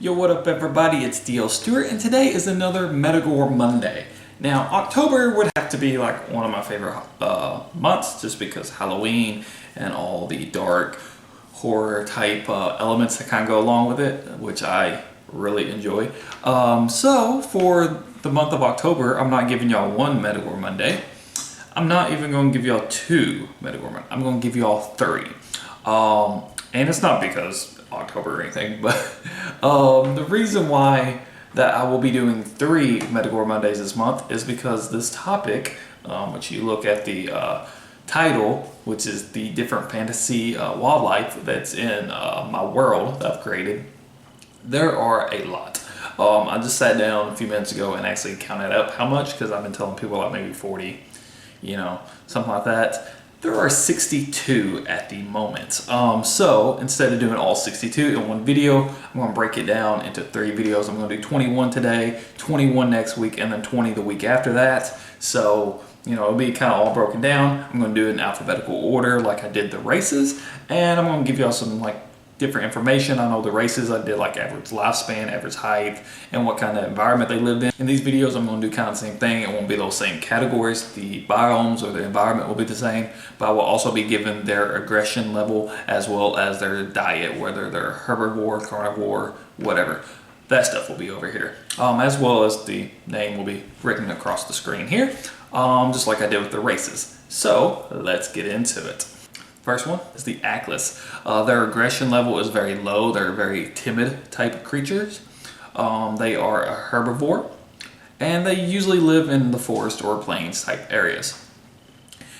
Yo, what up everybody, it's DL Stewart, and today is another Metagore Monday. Now, October would have to be like one of my favorite months, just because Halloween and all the dark horror type elements that kind of go along with it, which I really enjoy. So for the month of October, I'm not giving y'all one Metagore Monday. I'm not even going to give y'all two Metagore Mondays. I'm going to give y'all 3. And it's not because October or anything, but the reason why that I will be doing 3 Metagore Mondays this month is because this topic, which you look at the title, which is the different fantasy wildlife that's in my world that I've created, there are a lot. I just sat down a few minutes ago and actually counted up how much, because I've been telling people like maybe 40, you know, something like that. There are 62 at the moment. So instead of doing all 62 in one video, I'm going to break it down into 3 videos. I'm going to do 21 today, 21 next week, and then 20 the week after that. So, you know, it'll be kind of all broken down. I'm going to do it in alphabetical order like I did the races. And I'm going to give y'all some like different information. I know the races I did like average lifespan, average height, and what kind of environment they lived in. In these videos I'm going to do kind of the same thing. It won't be those same categories. The biomes or the environment will be the same, but I will also be given their aggression level as well as their diet, whether they're herbivore, carnivore, whatever. That stuff will be over here, as well as the name will be written across the screen here, just like I did with the races. So let's get into it. First one is the Achlis. Their aggression level is very low. They're very timid type of creatures. They are a herbivore, and they usually live in the forest or plains type areas.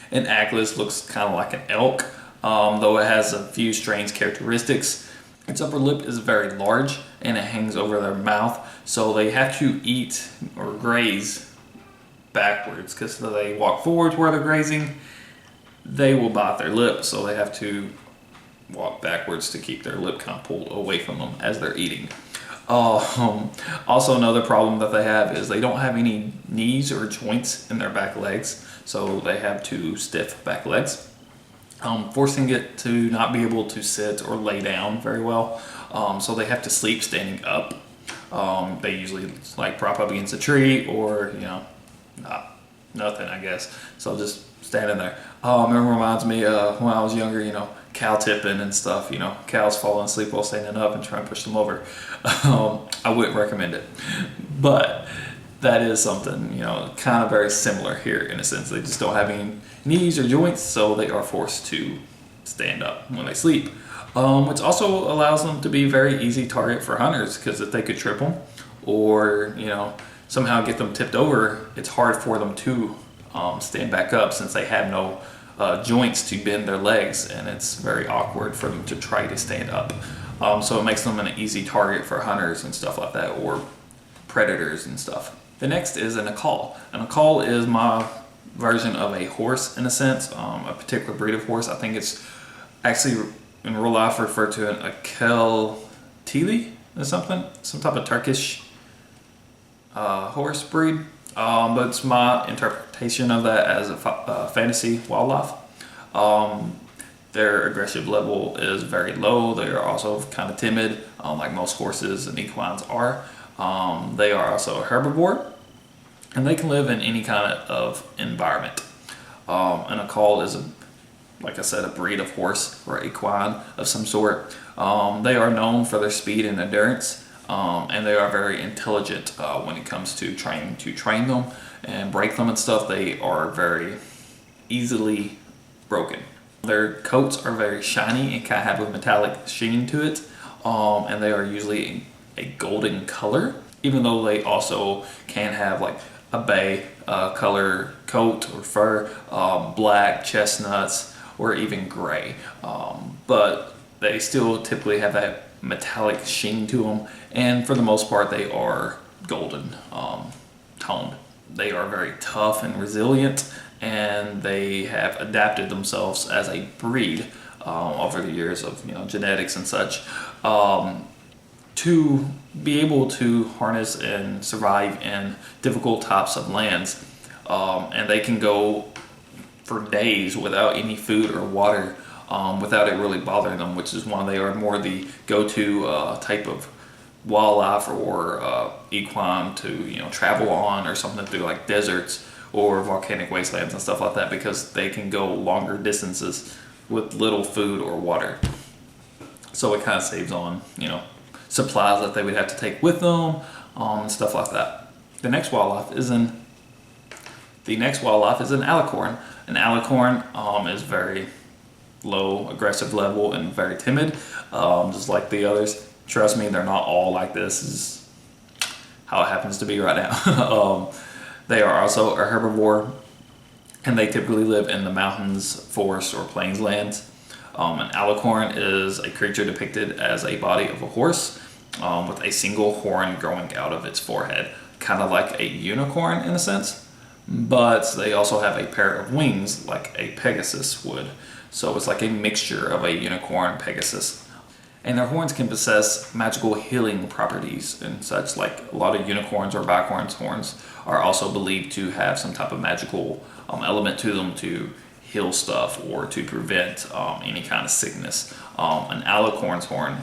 An Achlis looks kind of like an elk, though it has a few strange characteristics. Its upper lip is very large, and it hangs over their mouth, so they have to eat or graze backwards, because they walk forwards where they're grazing. They will bite their lip, so they have to walk backwards to keep their lip kind of pulled away from them as they're eating. Also, another problem that they have is they don't have any knees or joints in their back legs, so they have 2 stiff back legs, forcing it to not be able to sit or lay down very well. So they have to sleep standing up. They usually like prop up against a tree or, you know, nothing, I guess. So just standing there. It reminds me when I was younger, you know, cow tipping and stuff, you know, cows falling asleep while standing up and trying to push them over. I wouldn't recommend it, but that is something, you know, kind of very similar here in a sense. They just don't have any knees or joints, so they are forced to stand up when they sleep, which also allows them to be a very easy target for hunters, because if they could trip them or, you know, somehow get them tipped over, it's hard for them to stand back up, since they have no joints to bend their legs, and it's very awkward for them to try to stand up. So it makes them an easy target for hunters and stuff like that, or predators and stuff. The next is an Achlis. An Achlis is my version of a horse in a sense, a particular breed of horse. I think it's actually in real life referred to an Aphrodite or something, some type of Turkish horse breed. But it's my interpretation of that as a fantasy wildlife. Their aggressive level is very low. They are also kind of timid, like most horses and equines are. They are also a herbivore, and they can live in any kind of environment. An Achlis is, like I said, a breed of horse or equine of some sort. They are known for their speed and endurance. And they are very intelligent when it comes to trying to train them and break them and stuff. They are very easily broken. Their coats are very shiny and kind of have a metallic sheen to it, and they are usually a golden color, even though they also can have like a bay color coat or fur, black, chestnuts, or even gray, but they still typically have that metallic sheen to them, and for the most part they are golden toned. They are very tough and resilient, and they have adapted themselves as a breed over the years of, you know, genetics and such, to be able to harness and survive in difficult types of lands, and they can go for days without any food or water without it really bothering them, which is why they are more the go-to type of wildlife or equine to travel on or something through like deserts or volcanic wastelands and stuff like that, because they can go longer distances with little food or water. So it kind of saves on supplies that they would have to take with them and stuff like that. The next wildlife is an Alicorn. An Alicorn is very low aggressive level and very timid, just like the others. Trust me, they're not all like this. This is how it happens to be right now. They are also a herbivore, and they typically live in the mountains, forests, or plains lands. An alicorn is a creature depicted as a body of a horse with a single horn growing out of its forehead, kind of like a unicorn in a sense, but they also have a pair of wings like a Pegasus would. So it's like a mixture of a unicorn Pegasus. And their horns can possess magical healing properties and such. Like a lot of unicorns or backhorns' horns are also believed to have some type of magical element to them to heal stuff or to prevent any kind of sickness. An alicorn's horn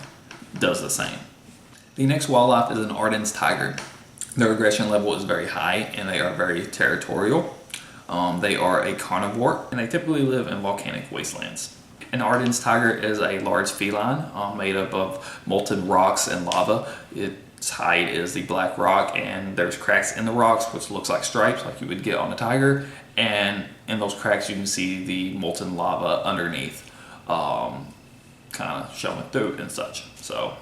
does the same. The next wildlife is an Ardens Tiger. Their aggression level is very high and they are very territorial. They are a carnivore and they typically live in volcanic wastelands. An Ardens Tiger is a large feline made up of molten rocks and lava. Its hide is the black rock, and there's cracks in the rocks which looks like stripes like you would get on a tiger, and in those cracks you can see the molten lava underneath kind of showing through and such. So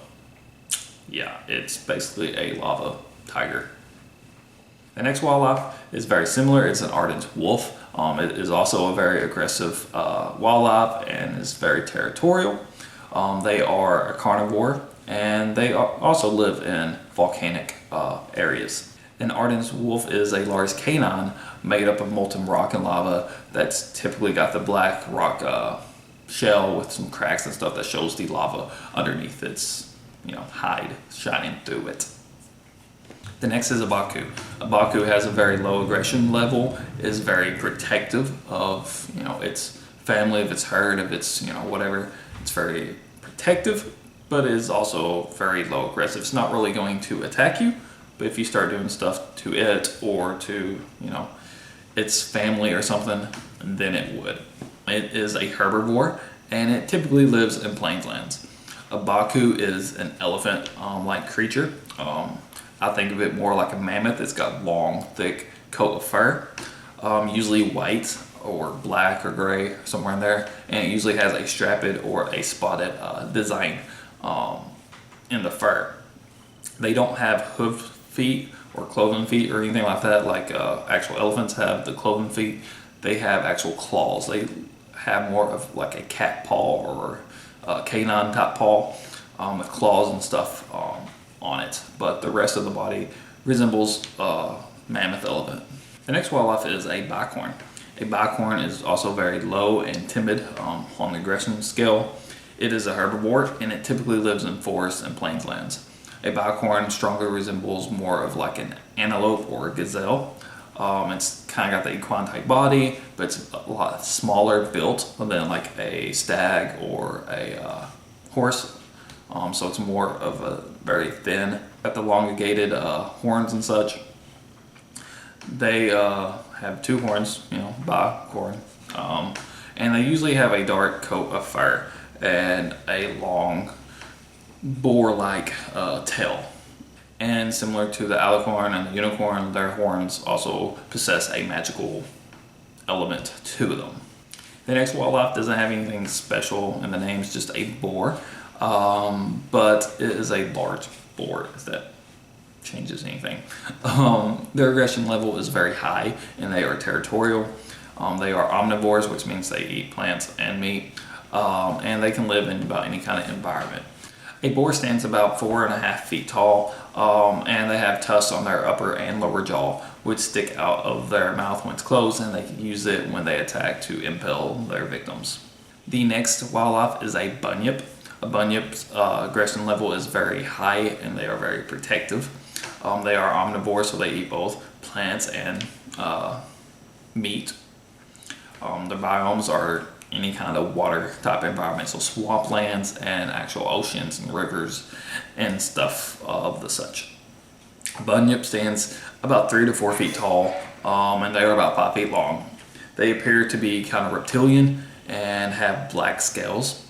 yeah, it's basically a lava tiger. The next wildlife is very similar. It's an Ardens Wolf. It is also a very aggressive wildlife and is very territorial. They are a carnivore and they also live in volcanic areas. An Ardens Wolf is a large canine made up of molten rock and lava that's typically got the black rock shell with some cracks and stuff that shows the lava underneath its hide shining through it. The next is a Baku. A Baku has a very low aggression level, is very protective of its family, of its herd, of its whatever. It's very protective, but is also very low aggressive. It's not really going to attack you, but if you start doing stuff to it or to its family or something, then it would. It is a herbivore and it typically lives in plains lands. A Baku is an elephant-like creature. I think of it more like a mammoth. It's got long, thick coat of fur, usually white or black or gray, somewhere in there, and it usually has a strapped or a spotted design in the fur. They don't have hoofed feet or cloven feet or anything like that, like actual elephants have the cloven feet. They have actual claws. They have more of like a cat paw or a canine type paw with claws and stuff on it, but the rest of the body resembles mammoth elephant. The next wildlife is a Backhorn. A Backhorn is also very low and timid on the aggression scale. It is a herbivore and it typically lives in forests and plains lands. A Backhorn strongly resembles more of like an antelope or a gazelle. It's kind of got the equine type body, but it's a lot smaller built than like a stag or a horse. So it's more of a very thin, got the elongated horns and such. They have two horns, Backhorn, and they usually have a dark coat of fur and a long boar-like tail. And similar to the alicorn and the unicorn, their horns also possess a magical element to them. The next wildlife doesn't have anything special in the name, it's just a boar. But it is a large boar, if that changes anything. Their aggression level is very high and they are territorial. They are omnivores, which means they eat plants and meat, and they can live in about any kind of environment. A boar stands about 4.5 feet tall, and they have tusks on their upper and lower jaw, which stick out of their mouth when it's closed, and they can use it when they attack to impale their victims. The next wildlife is a bunyip. A bunyip's aggression level is very high and they are very protective. They are omnivores, so they eat both plants and meat. Their biomes are any kind of water type environment, so swamplands and actual oceans and rivers and stuff of the such. Bunyip stands about 3 to 4 feet tall, and they are about 5 feet long. They appear to be kind of reptilian and have black scales.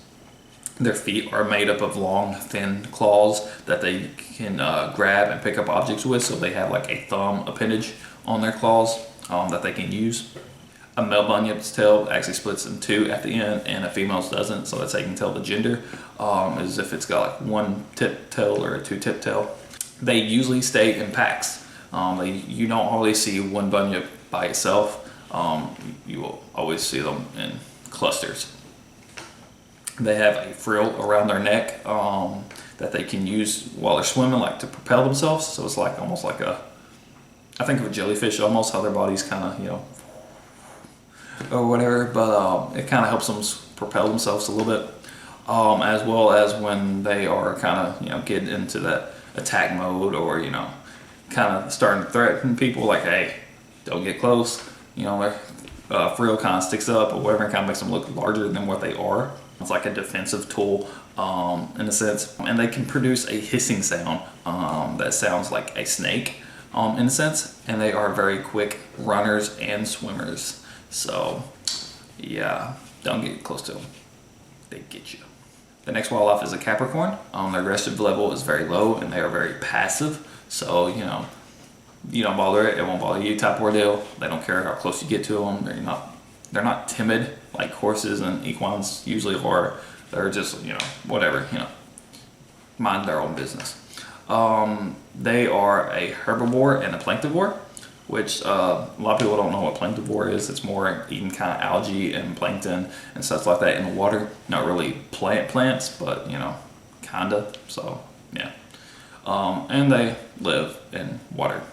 Their feet are made up of long, thin claws that they can grab and pick up objects with, so they have like a thumb appendage on their claws that they can use. A male bunyip's tail actually splits in two at the end, and a female's doesn't, so that's how you can tell the gender, as if it's got like one tip tail or a two tip tail. They usually stay in packs. You don't always see one bunyip by itself. You will always see them in clusters. They have a frill around their neck that they can use while they're swimming, like to propel themselves. So it's like almost like I think of a jellyfish almost, how their body's kind of, or whatever, but it kind of helps them propel themselves a little bit, as well as when they are kind of, getting into that attack mode, or, kind of starting to threaten people, like, hey, don't get close, their frill kind of sticks up or whatever, and kind of makes them look larger than what they are. It's like a defensive tool, in a sense, and they can produce a hissing sound that sounds like a snake, in a sense, and they are very quick runners and swimmers. So, yeah, don't get close to them. They get you. The next wildlife is a Capricorn. Their aggressive level is very low, and they are very passive. So, you don't bother it won't bother you type ordeal. They don't care how close you get to them. They're not timid like horses and equines usually are. They're just, whatever, mind their own business. They are a herbivore and a planktivore, which a lot of people don't know what planktivore is. It's more eating kind of algae and plankton and stuff like that in the water. Not really plants, but kinda. So yeah, and they live in water.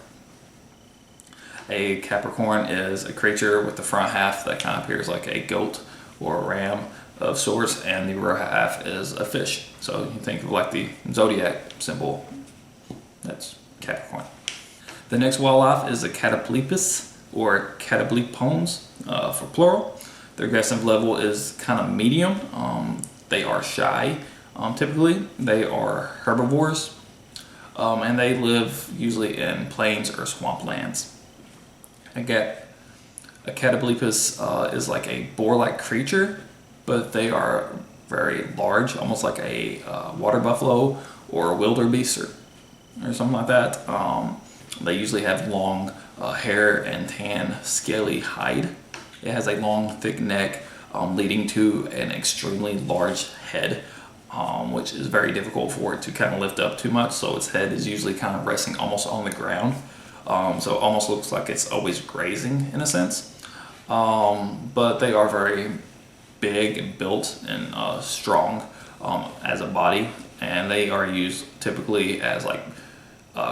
A Capricorn is a creature with the front half that kind of appears like a goat or a ram of sorts, and the rear half is a fish. So you think of like the zodiac symbol. That's Capricorn. The next wildlife is a Cataplepis, or Cataplepones for plural. Their aggressive level is kind of medium. They are shy, typically. They are herbivores, and they live usually in plains or swamplands. A Cataplepis is like a boar-like creature, but they are very large, almost like a water buffalo or a wildebeest or something like that. They usually have long hair and tan, scaly hide. It has a long, thick neck, leading to an extremely large head, which is very difficult for it to kind of lift up too much. So its head is usually kind of resting almost on the ground. So it almost looks like it's always grazing in a sense. But they are very big and built and strong as a body, and they are used typically as like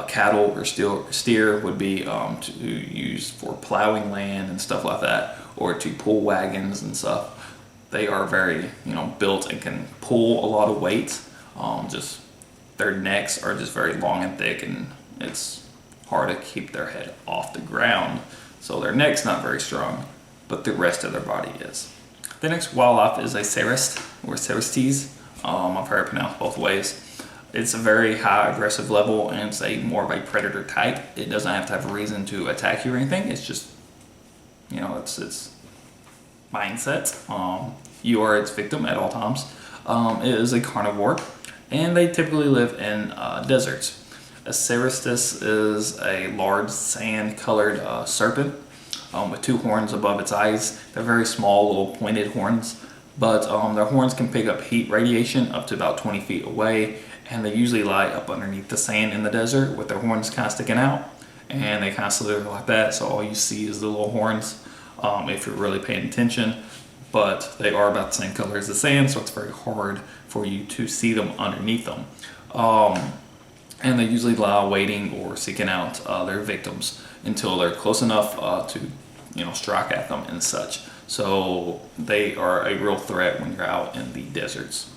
cattle or steer would be to use for plowing land and stuff like that, or to pull wagons and stuff. They are very built and can pull a lot of weight. Just their necks are just very long and thick, and it's hard to keep their head off the ground. So their neck's not very strong, but the rest of their body is. The next wildlife is a Cerest or Cerestes. I've heard it pronounced both ways. It's a very high aggressive level, and it's more of a predator type. It doesn't have to have a reason to attack you or anything. It's just, it's mindset. You are its victim at all times. It is a carnivore, and they typically live in deserts. A Cerestes is a large sand-colored serpent with two horns above its eyes. They're very small, little pointed horns, but their horns can pick up heat radiation up to about 20 feet away, and they usually lie up underneath the sand in the desert with their horns kind of sticking out, and they kind of slither like that, so all you see is the little horns if you're really paying attention, but they are about the same color as the sand, so it's very hard for you to see them underneath them. And they usually lie waiting or seeking out their victims until they're close enough to strike at them and such. So they are a real threat when you're out in the deserts.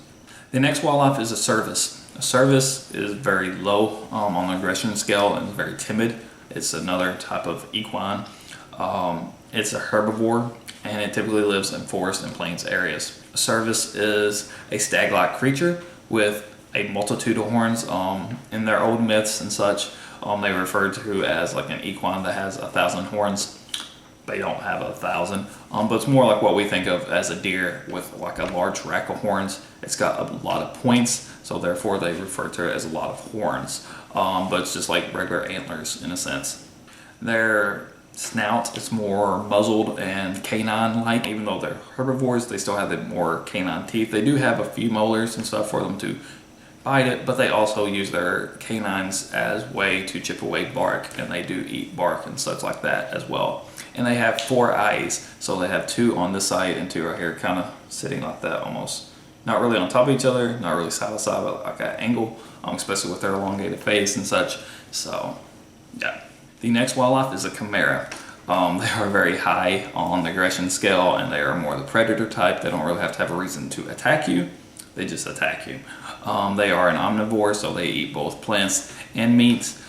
The next wildlife is a Cervus. A Cervus is very low on the aggression scale and very timid. It's another type of equine. It's a herbivore, and it typically lives in forest and plains areas. Cervus is a stag-like creature with a multitude of horns. In their old myths and such, they refer to as like an equine that has 1,000 horns. They don't have 1,000, but it's more like what we think of as a deer with like a large rack of horns. It's got a lot of points, so therefore they refer to it as a lot of horns. But it's just like regular antlers in a sense. Their snout is more muzzled and canine-like. Even though they're herbivores, they still have the more canine teeth. They do have a few molars and stuff for them to bite it, but they also use their canines as way to chip away bark, and they do eat bark and such like that as well. And they have 4 eyes, so they have 2 on this side and 2 right here, kind of sitting like that almost. Not really on top of each other, not really side by side, but like an angle, especially with their elongated face and such. So, yeah. The next wildlife is a Chimera. They are very high on the aggression scale, and they are more the predator type. They don't really have to have a reason to attack you. They just attack you. They are an omnivore, so they eat both plants and meats.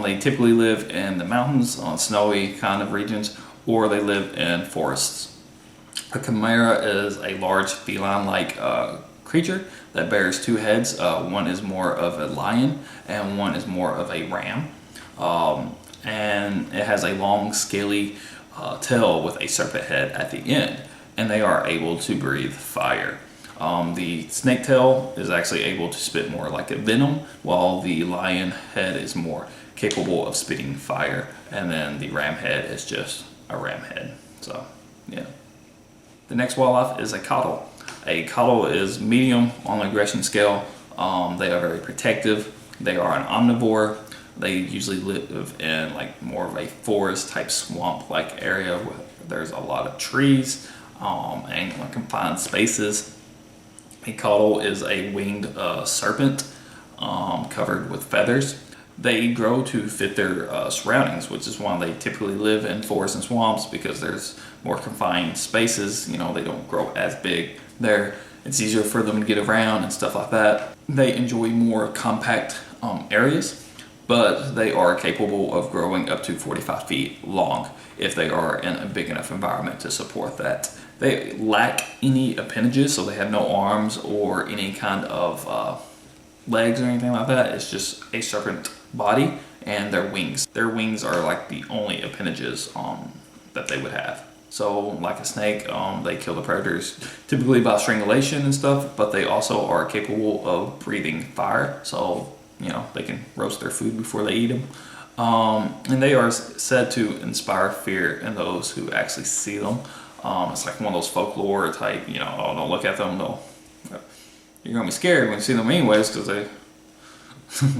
They typically live in the mountains, on snowy kind of regions, or they live in forests. A Chimera is a large feline-like creature that bears 2 heads. One is more of a lion, and one is more of a ram. And it has a long, scaly tail with a serpent head at the end, and they are able to breathe fire. The snake tail is actually able to spit more like a venom, while the lion head is more capable of spitting fire, and then the ram head is just a ram head. So, yeah. The next wildlife is a cottle. A cottle is medium on the aggression scale. They are very protective. They are an omnivore. They usually live in like more of a forest type swamp like area where there's a lot of trees and confined spaces. A cottle is a winged serpent covered with feathers. They grow to fit their surroundings, which is why they typically live in forests and swamps, because there's more confined spaces. You know, they don't grow as big there. It's easier for them to get around and stuff like that. They enjoy more compact areas, but they are capable of growing up to 45 feet long if they are in a big enough environment to support that. They lack any appendages, so they have no arms or any kind of legs or anything like that. It's just a serpent body and their wings. Their wings are like the only appendages that they would have. So like a snake, they kill the predators typically by strangulation and stuff, but they also are capable of breathing fire. So, you know, they can roast their food before they eat them. And they are said to inspire fear in those who actually see them. It's like one of those folklore type, you know, oh, don't look at them, you're gonna be scared when you see them anyways, because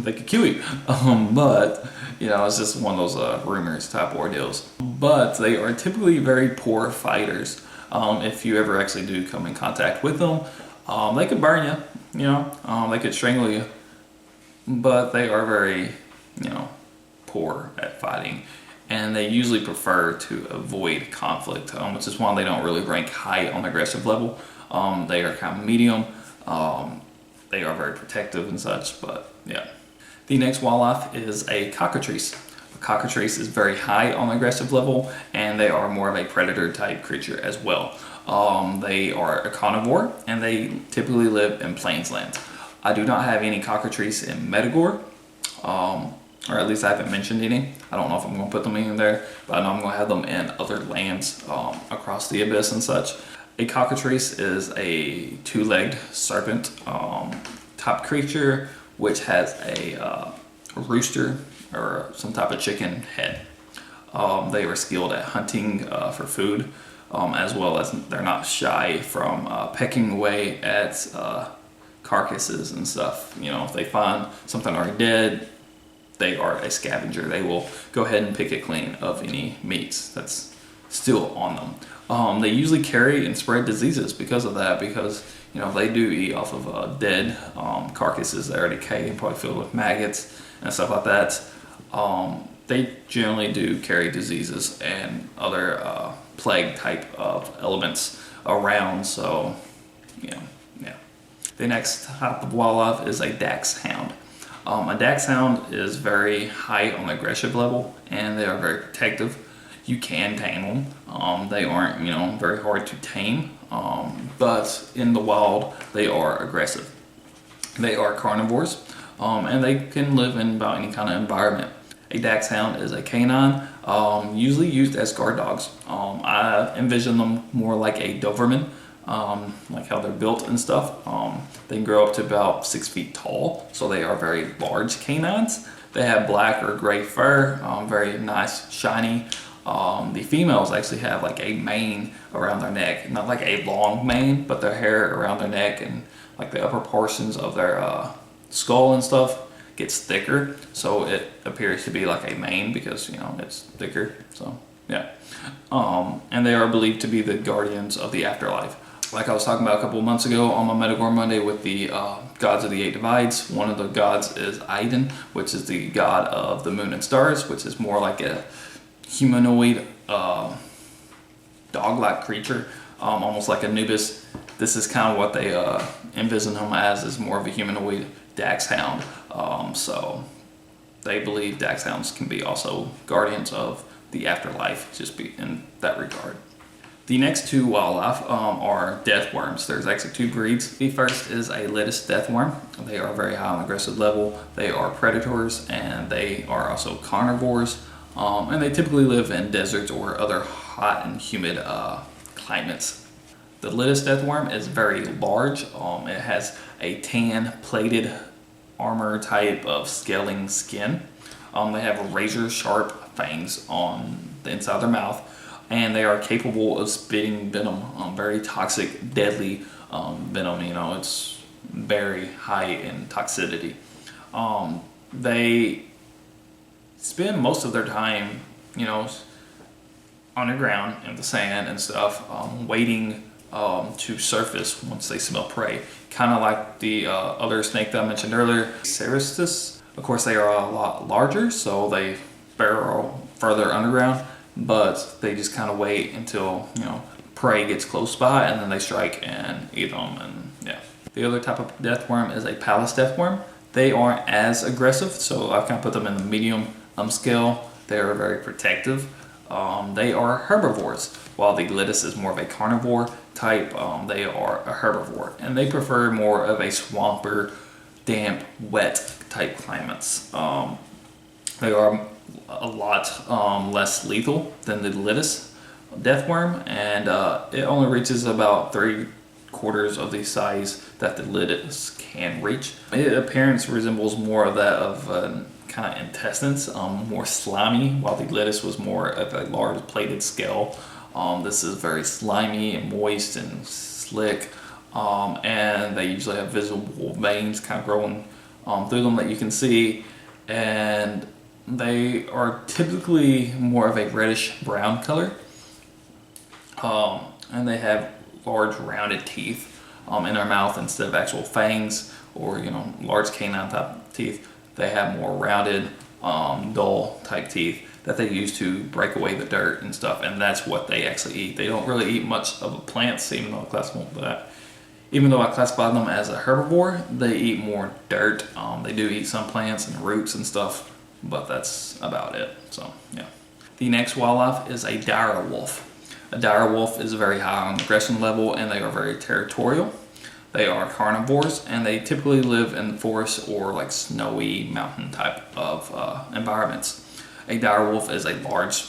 they could kill you. But, you know, it's just one of those rumors type ordeals. But they are typically very poor fighters. If you ever actually do come in contact with them, they could burn you, you know, they could strangle you. But they are very, you know, poor at fighting. And they usually prefer to avoid conflict, which is why they don't really rank high on the aggressive level. They are kind of medium. They are very protective and such, but yeah. The next wildlife is a cockatrice. A cockatrice is very high on the aggressive level, and they are more of a predator type creature as well. They are a carnivore, and they typically live in plains lands. I do not have any cockatrice in Metagore, or at least I haven't mentioned any. I don't know if I'm going to put them in there, but I know I'm going to have them in other lands across the abyss and such. A cockatrice is a 2-legged serpent type creature, which has a rooster or some type of chicken head. They are skilled at hunting for food, as well as they're not shy from pecking away at carcasses and stuff. You know, if they find something already dead, they are a scavenger. They will go ahead and pick it clean of any meats that's still on them. They usually carry and spread diseases because of that, because, you know, they do eat off of dead carcasses that are decayed and probably filled with maggots and stuff like that. They generally do carry diseases and other plague type of elements around, so, you know, yeah. The next type of wildlife is a dachshund. A dachshund is very high on the aggressive level, and they are very protective. You can tame them. They aren't, you know, very hard to tame, but in the wild, they are aggressive. They are carnivores, and they can live in about any kind of environment. A dachshund is a canine, usually used as guard dogs. I envision them more like a Doberman, like how they're built and stuff. They can grow up to about 6 feet tall, so they are very large canines. They have black or gray fur, very nice, shiny. The females actually have like a mane around their neck, not like a long mane, but their hair around their neck and like the upper portions of their skull and stuff gets thicker, so it appears to be like a mane because, you know, it's thicker. So yeah, and they are believed to be the guardians of the afterlife. Like I was talking about a couple of months ago on my Metagore Monday with the gods of the 8 divides. One of the gods is Iden, which is the god of the moon and stars, which is more like a humanoid dog-like creature, almost like Anubis. This is kind of what they envision him as, is more of a humanoid dachshund. So they believe dachshunds can be also guardians of the afterlife, just be in that regard. The next two wildlife are death worms. There's actually 2 breeds. The first is a lettuce death worm. They are very high on aggressive level. They are predators and they are also carnivores. And they typically live in deserts or other hot and humid climates. The lettuce death worm is very large. It has a tan plated armor type of scaling skin. They have razor sharp fangs on the inside of their mouth, and they are capable of spitting venom, very toxic, deadly venom. You know, it's very high in toxicity. They spend most of their time, you know, underground in the sand and stuff, waiting to surface once they smell prey. Kind of like the other snake that I mentioned earlier, Ceristus. Of course, they are a lot larger, so they burrow further underground, but they just kind of wait until, you know, prey gets close by, and then they strike and eat them. And yeah, the other type of death worm is a Pallas death worm. They aren't as aggressive, so I kind of put them in the medium scale. They are very protective. They are herbivores. While the lettuce is more of a carnivore type, they are a herbivore, and they prefer more of a swamper, damp, wet type climates. They are a lot less lethal than the lettuce death worm, and it only reaches about 3/4 of the size that the lettuce can reach. Its appearance resembles more of that of kind of intestines, more slimy, while the lettuce was more of a large plated scale. This is very slimy and moist and slick, and they usually have visible veins kind of growing through them that you can see, and they are typically more of a reddish brown color, and they have large rounded teeth in their mouth instead of actual fangs or, you know, large canine type teeth. They have more rounded, dull type teeth that they use to break away the dirt and stuff, and that's what they actually eat. They don't really eat much of the plants, even though I classify them as a herbivore. They eat more dirt. They do eat some plants and roots and stuff, but that's about it. So yeah. The next wildlife is a direwolf. A direwolf is very high on aggression level, and they are very territorial. They are carnivores, and they typically live in forests or like snowy mountain type of environments. A direwolf is a large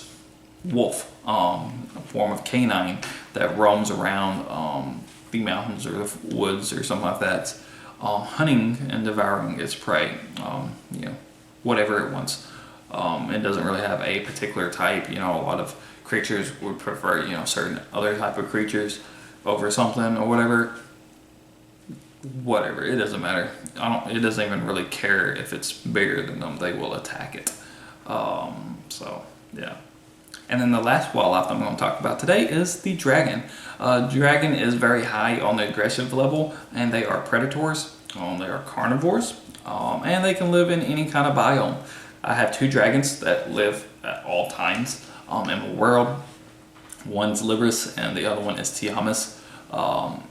wolf, a form of canine that roams around the mountains or the woods or something like that, hunting and devouring its prey, you know, whatever it wants. It doesn't really have a particular type. You know, a lot of creatures would prefer, you know, certain other type of creatures over something or whatever. Whatever, it doesn't matter. It doesn't even really care if it's bigger than them. They will attack it. So yeah. And then the last wildlife I'm going to talk about today is the dragon. Dragon is very high on the aggressive level, and they are predators. They are carnivores, and they can live in any kind of biome. I have 2 dragons that live at all times in the world. One's Libris and the other one is Tiamis,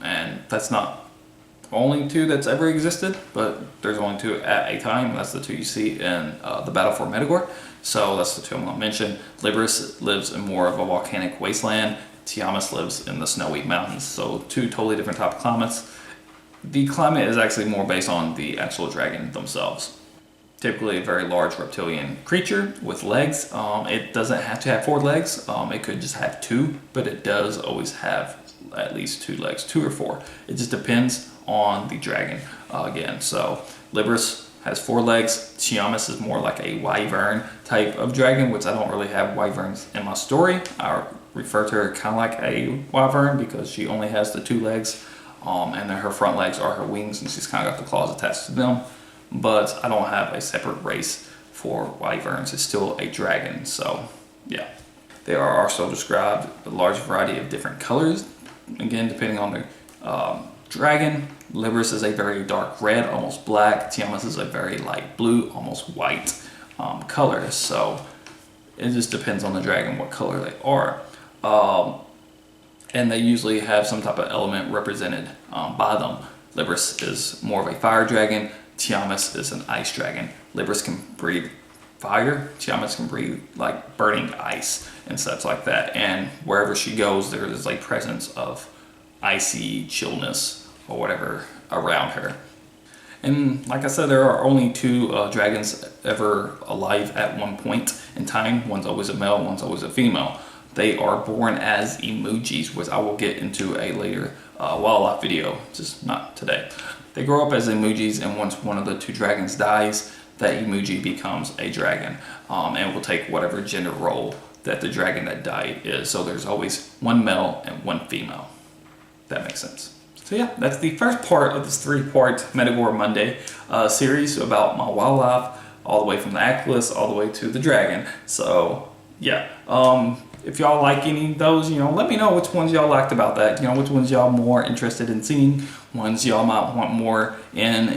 and that's not only two that's ever existed, but there's only two at a time. That's the two you see in the battle for Metagore. So that's the two I'm going to mention. Libris lives in more of a volcanic wasteland. Tiamat lives in the snowy mountains. So two totally different type of climates. The climate is actually more based on the actual dragon themselves. Typically a very large reptilian creature with legs. It doesn't have to have 4 legs. It could just have 2, but it does always have at least 2 legs, 2 or 4. It just depends on the dragon again. So Libris has 4 legs. Tiamat is more like a wyvern type of dragon, which I don't really have wyverns in my story. I refer to her kind of like a wyvern because she only has the 2 legs, and then her front legs are her wings, and she's kind of got the claws attached to them. But I don't have a separate race for wyverns. It's still a dragon, so yeah. They are also described a large variety of different colors, again depending on the dragon. Libris is a very dark red, almost black. Tiamat is a very light blue, almost white color. So it just depends on the dragon what color they are. And they usually have some type of element represented by them. Libris is more of a fire dragon. Tiamat is an ice dragon. Libris can breathe fire. Tiamat can breathe like burning ice and such like that. And wherever she goes, there is a presence of icy chillness or whatever around her. And like I said, there are only 2 dragons ever alive at one point in time. One's always a male, one's always a female. They are born as emojis, which I will get into a later wildlife video, just not today. They grow up as emojis, and once one of the 2 dragons dies, that emoji becomes a dragon, and will take whatever gender role that the dragon that died is. So there's always 1 male and 1 female. That makes sense. So yeah, that's the first part of this 3-part Metagore Monday series about my wildlife, all the way from the Achlis all the way to the dragon. So yeah, if y'all like any of those, let me know which ones y'all liked about that. Which ones y'all more interested in seeing, ones y'all might want more in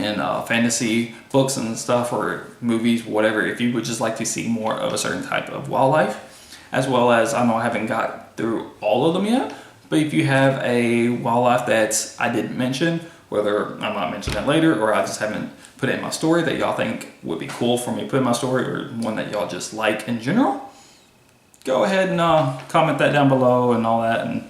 fantasy books and stuff, or movies, whatever. If you would just like to see more of a certain type of wildlife, as well as, I know I haven't got through all of them yet, but if you have a wildlife that I didn't mention, whether I might mention that later or I just haven't put it in my story that y'all think would be cool for me to put in my story, or one that y'all just like in general, go ahead and comment that down below and all that, and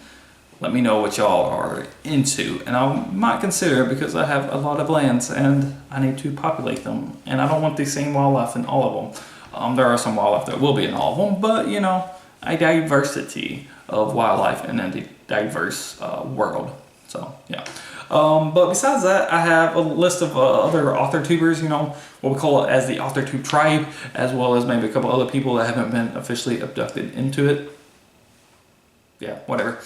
let me know what y'all are into. And I might consider it, because I have a lot of lands and I need to populate them, and I don't want the same wildlife in all of them. There are some wildlife that will be in all of them, but a diversity of wildlife in a diverse world. So yeah. But besides that, I have a list of other author tubers, what we call it as the author tube tribe, as well as maybe a couple other people that haven't been officially abducted into it. Yeah, whatever.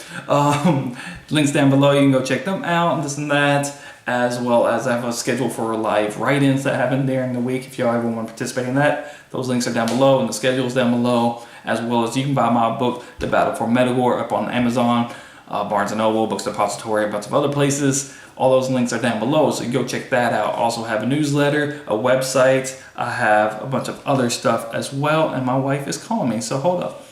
Links down below, you can go check them out and this and that, as well as I have a schedule for live write-ins that happen during the week. If y'all ever want to participate in that, those links are down below, and the schedule's down below, as well as you can buy my book, The Battle for Metagore, up on Amazon, Barnes & Noble, Books Depository, a bunch of other places. All those links are down below, so you go check that out. Also have a newsletter, a website. I have a bunch of other stuff as well, and my wife is calling me, so hold up.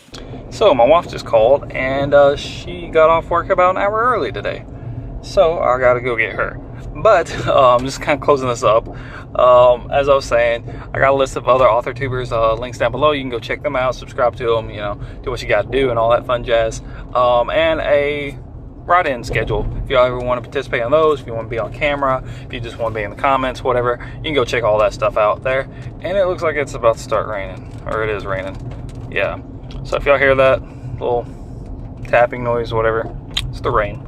So my wife just called, and she got off work about an hour early today, so I gotta go get her. But I'm just kind of closing this up. As I was saying, I got a list of other author tubers, links down below. You can go check them out, subscribe to them, do what you got to do and all that fun jazz. And a write-in schedule. If y'all ever want to participate in those, if you want to be on camera, if you just want to be in the comments, whatever, you can go check all that stuff out there. And it looks like it's about to start raining, or it is raining. Yeah. So if y'all hear that little tapping noise, whatever, it's the rain.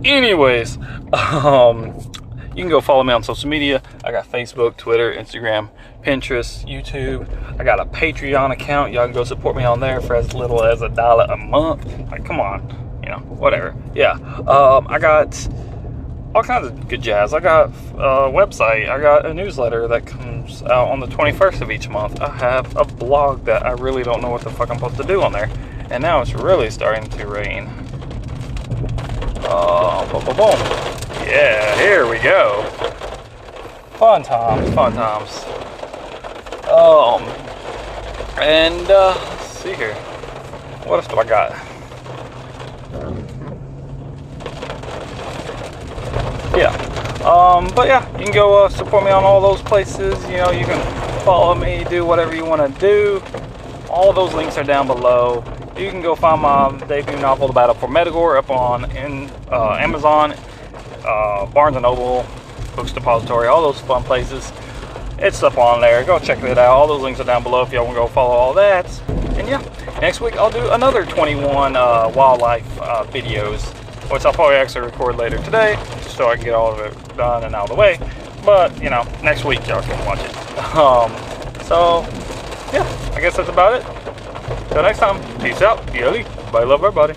Anyways, you can go follow me on social media. I got Facebook, Twitter, Instagram, Pinterest, YouTube. I got a Patreon account. Y'all can go support me on there for as little as $1 a month. Like, come on, whatever. Yeah, I got all kinds of good jazz. I got a website. I got a newsletter that comes out on the 21st of each month. I have a blog that I really don't know what the fuck I'm supposed to do on there. And now it's really starting to rain. Boom, boom, boom. Yeah, here we go. Fun times, fun times. And let's see here. What else do I got? Yeah. But yeah, you can go support me on all those places. You know, you can follow me, do whatever you want to do. All of those links are down below. You can go find my debut novel, The Battle for Metagore, up on Amazon, Barnes & Noble, Books Depository, all those fun places. It's up on there. Go check it out. All those links are down below if y'all want to go follow all that. And yeah, next week I'll do another 21 wildlife videos, which I'll probably actually record later today, just so I can get all of it done and out of the way. But, you know, next week y'all can watch it. So, yeah, I guess that's about it. Till next time, peace out, Yoli, bye, love everybody.